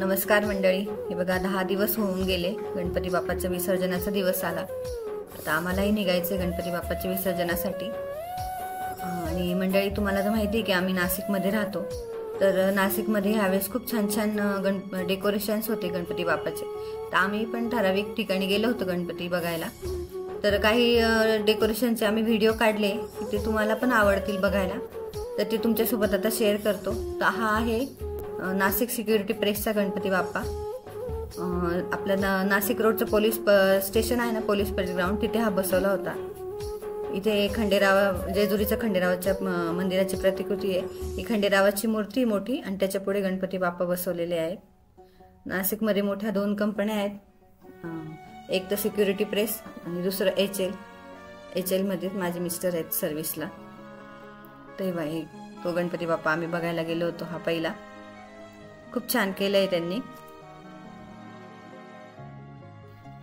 नमस्कार मंडळी, हे बघा 10 दिवस होऊन गेले. गणपती बाप्पाच्या विसर्जनाचा दिवस आला. आता आम्हालाही निघायचे गणपती बाप्पाच्या विसर्जनासाठी. आणि मंडळी, तुम्हाला तर माहिती आहे की आम्ही नाशिकमध्ये राहतो. तर नाशिकमध्ये ह्यावेळेस खूप छान छान डेकोरेशन्स होते गणपती बाप्पाचे. तर आम्ही पण ठराविक ठिकाणी गेलो होतो गणपती बघायला. तर काही डेकोरेशनचे आम्ही व्हिडिओ काढले की ते तुम्हाला पण आवडतील बघायला. तर ते तुमच्यासोबत आता शेअर करतो. तर हा आहे नाशिक सिक्युरिटी प्रेसचा गणपती बाप्पा. आपलं नाशिक रोडचं पोलीस स्टेशन आहे ना, पोलीस परेड ग्राउंड, तिथे हा बसवला होता. इथे खंडेराव जेजुरीच्या खंडेरावाच्या मंदिराची प्रतिकृती आहे. ही खंडेरावाची मूर्ती मोठी आणि त्याच्या पुढे गणपती बाप्पा बसवलेले आहेत. नाशिकमध्ये मोठ्या 2 कंपन्या आहेत. एक तर सिक्युरिटी प्रेस आणि दुसरं HL मध्ये माझे मिस्टर आहेत सर्व्हिसला. तेव्हा तो गणपती बाप्पा आम्ही बघायला गेलो होतो. हा पहिला खूप छान केलंय त्यांनी.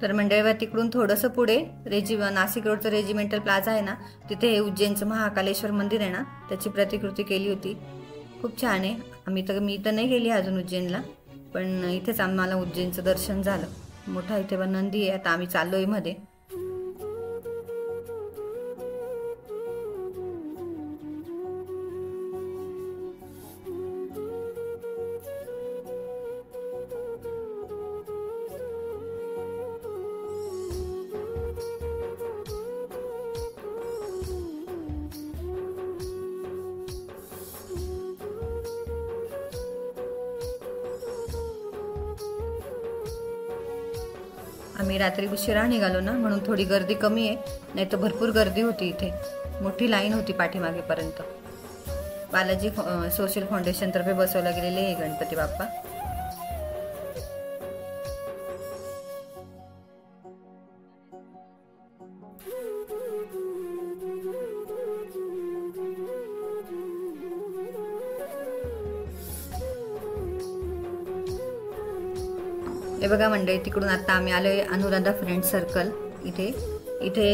तर मंडळीवर तिकडून थोडंसं पुढे नाशिक रोडचं रेजिमेंटल प्लाझा आहे ना, तिथे उज्जैनचं महाकालेश्वर मंदिर आहे ना, त्याची प्रतिकृती केली होती. खूप छान आहे. मी तर नाही गेली अजून उज्जैनला, पण इथेच आम्हाला उज्जैनचं दर्शन झालं. मोठा इथे नंदी आहे. आता आम्ही चाललोय मध्ये. आम्ही रात्री उशिरा निघालो ना, म्हणून थोडी गर्दी कमी आहे. नाही तर भरपूर गर्दी होती. इथे मोठी लाईन होती पाठीमागेपर्यंत. बालाजी सोशल फाउंडेशन तर्फे बसवला गेलेले आहे गणपती बाप्पा. हे बघा मंडळी, तिकडून आता आम्ही आलोय अनुराधा फ्रेंड सर्कल इथे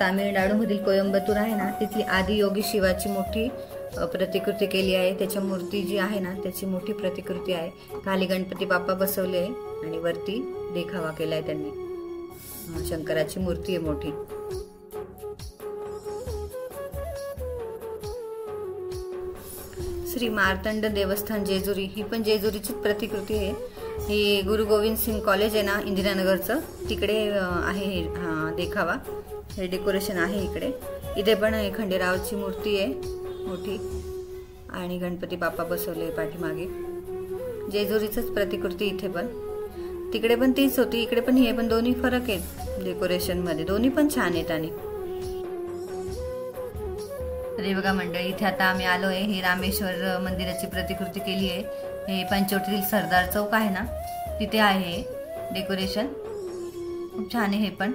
तामिळनाडूमधील कोयंबतूर आहे ना, तिथली आदि योगी शिवाची मोठी प्रतिकृती केली आहे. त्याच्या मूर्ती जी आहे ना, त्याची मोठी प्रतिकृती आहे. खाली गणपती बाप्पा बसवले आहे आणि वरती देखावा केलाय त्यांनी. शंकराची मूर्ती आहे मोठी. श्री मार्तंड देवस्थान जेजुरी, ही पण जेजुरीचीच प्रतिकृती आहे. ही गुरु गोविंद सिंग कॉलेज आहे ना इंदिरानगरचं, तिकडे आहे देखावा. हे डेकोरेशन आहे इकडे. इथे पण खंडेरावची मूर्ती आहे मोठी आणि गणपती बाप्पा बसवले पाठीमागे. जेजुरीचंच प्रतिकृती इथे पण. तिकडे पण तीच होती, इकडे पण ही आहे, पण दोन्ही फरक आहेत डेकोरेशन मध्ये. दोन्ही पण छान आहेत. आणि अरे बघा मंडळी, इथे आता आम्ही आलोय. ही रामेश्वर मंदिराची प्रतिकृती केली आहे. हे पंचवटीतील सरदार चौक आहे ना, तिथे आहे डेकोरेशन. खूप छान आहे हे पण.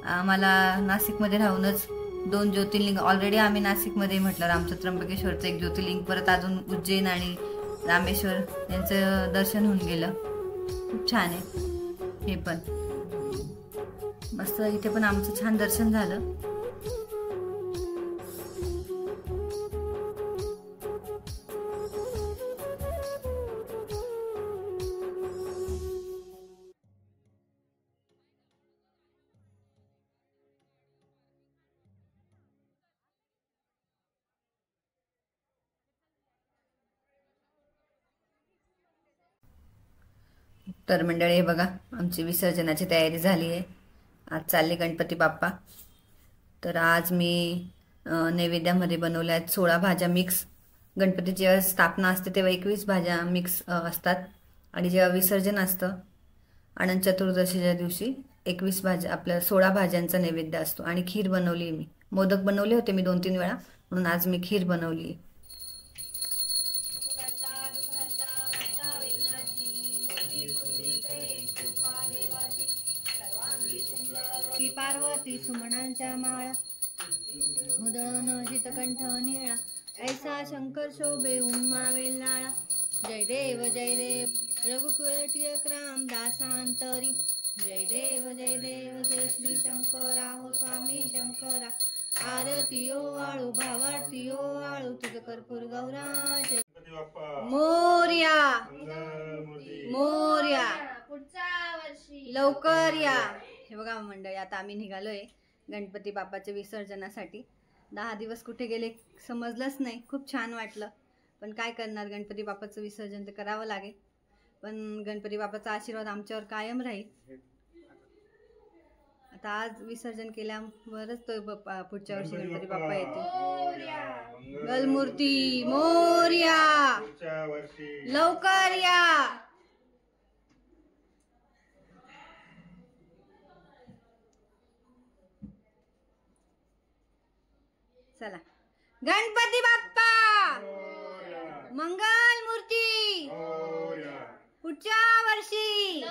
आम्हाला नाशिकमध्ये राहूनच 2 ज्योतिर्लिंग ऑलरेडी आम्ही नाशिकमध्ये म्हटलं, आमचं त्र्यंबकेश्वरचं एक ज्योतिर्लिंग, परत अजून उज्जैन आणि रामेश्वर यांचं दर्शन होऊन गेलं. खूप छान आहे हे पण. मस्त. इथे पण आमचं छान दर्शन झालं. तर मंडळी, बघा आमची विसर्जनाची तयारी झाली आहे. आज चालले गणपती बाप्पा. तर आज मी नैवेद्यामध्ये बनवल्या आहेत 16 भाज्या मिक्स. गणपतीची जेव्हा स्थापना असते तेव्हा 21 भाज्या मिक्स असतात आणि जेव्हा विसर्जन असतं अनंत चतुर्दशीच्या दिवशी 21 भाज्या, आपल्या 16 भाज्यांचा नैवेद्य असतो. आणि खीर बनवली मी. मोदक बनवले होते मी 2-3 वेळा, म्हणून आज मी खीर बनवली. पार्वती सुमनांच्या माळा, उदळन जितकंठ निळा, ऐसा शंकर शोभे उम्मा वेल्लाळा. जय देव रघुकुळ टिळक राम दासांतरी. जय देव जय श्री शंकरा हो स्वामी शंकरा. आरती ओ वाळू भावारती ओ वाळू तुझ कर्पूर गौरा. मोरया मोरया पुढच्या वर्षी लवकर या. हे बघा मंडळी, आता आम्ही निघालोय गणपती बाप्पाच्या विसर्जनासाठी. 10 दिवस कुठे गेले समजलंच नाही. खूप छान वाटलं, पण काय करणार, गणपती बाप्पाचं विसर्जन तर करावं लागेल. पण गणपती बाप्पाचा आशीर्वाद आमच्यावर कायम राहील. आता आज विसर्जन केल्यावरच तो पुढच्या वर्षी गणपती बाप्पा येतील. मंगलमूर्ती मोरया लवकर या. चला, गणपती बाप्पा मंगलमूर्ती पुढच्या वर्षी.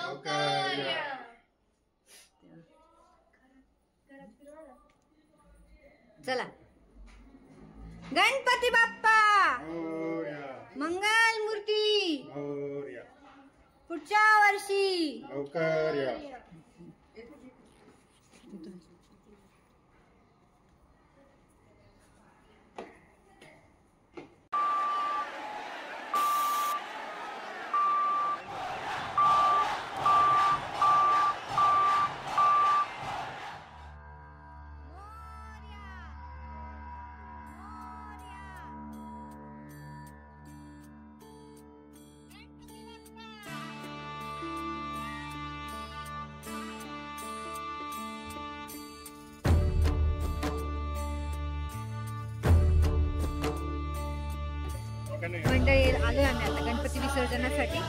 चला, गणपती बाप्पा मंगलमूर्ती पुढच्या वर्षी. मंडळी आलोय आम्ही आता गणपती विसर्जनासाठी.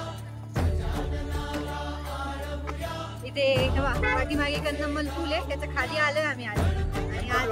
इथे पाठीमागे कंदमल फुल आहे, त्याच्या खाली आलोय आम्ही आज. आणि आज